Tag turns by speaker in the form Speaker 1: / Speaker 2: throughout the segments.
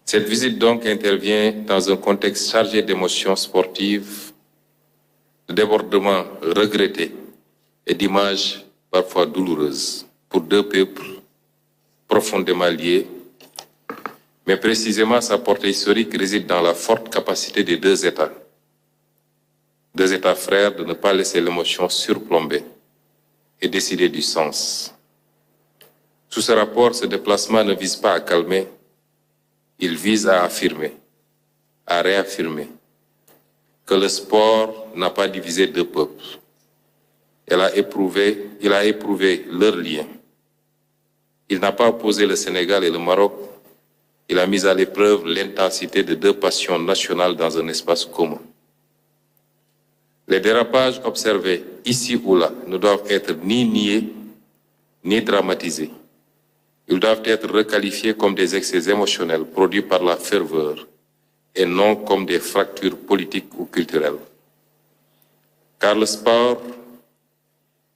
Speaker 1: Cette visite donc intervient dans un contexte chargé d'émotions sportives, de débordements regrettés et d'images parfois douloureuses pour deux peuples profondément liés. Mais précisément, sa portée historique réside dans la forte capacité des deux États frères, de ne pas laisser l'émotion surplomber et décider du sens. Sous ce rapport, ce déplacement ne vise pas à calmer, il vise à affirmer, à réaffirmer que le sport n'a pas divisé deux peuples. Il a éprouvé leur lien. Il n'a pas opposé le Sénégal et le Maroc. Il a mis à l'épreuve l'intensité de deux passions nationales dans un espace commun. Les dérapages observés ici ou là ne doivent être ni niés, ni dramatisés. Ils doivent être requalifiés comme des excès émotionnels produits par la ferveur et non comme des fractures politiques ou culturelles. Car le sport,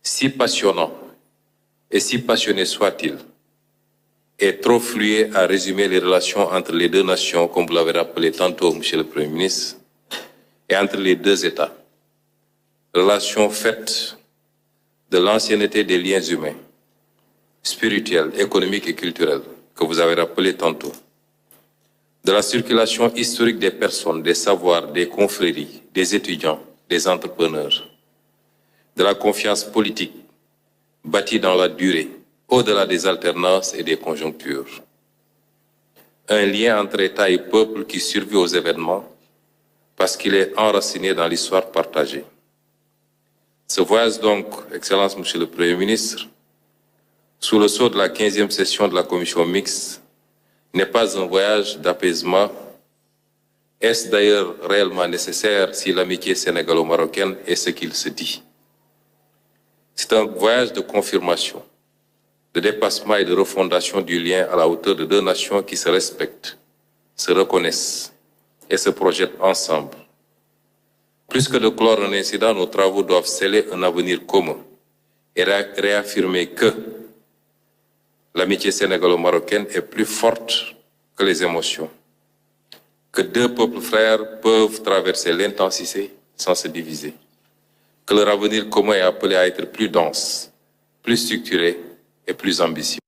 Speaker 1: si passionnant et si passionné soit-il, est trop fluide à résumer les relations entre les deux nations, comme vous l'avez rappelé tantôt, Monsieur le Premier ministre, et entre les deux États. Relations faites de l'ancienneté des liens humains, spirituels, économiques et culturels, que vous avez rappelé tantôt, de la circulation historique des personnes, des savoirs, des confréries, des étudiants, des entrepreneurs, de la confiance politique bâtie dans la durée, au-delà des alternances et des conjonctures. Un lien entre État et peuple qui survit aux événements parce qu'il est enraciné dans l'histoire partagée. Ce voyage donc, Excellence Monsieur le Premier ministre, sous le sceau de la 15e session de la commission mixte, n'est pas un voyage d'apaisement. Est-ce d'ailleurs réellement nécessaire si l'amitié sénégalo-marocaine est ce qu'il se dit? C'est un voyage de confirmation, de dépassement et de refondation du lien à la hauteur de deux nations qui se respectent, se reconnaissent et se projettent ensemble. Plus que de clore un incident, nos travaux doivent sceller un avenir commun et réaffirmer que l'amitié sénégalo-marocaine est plus forte que les émotions, que deux peuples frères peuvent traverser l'intensité sans se diviser, que leur avenir commun est appelé à être plus dense, plus structuré et plus ambitieux.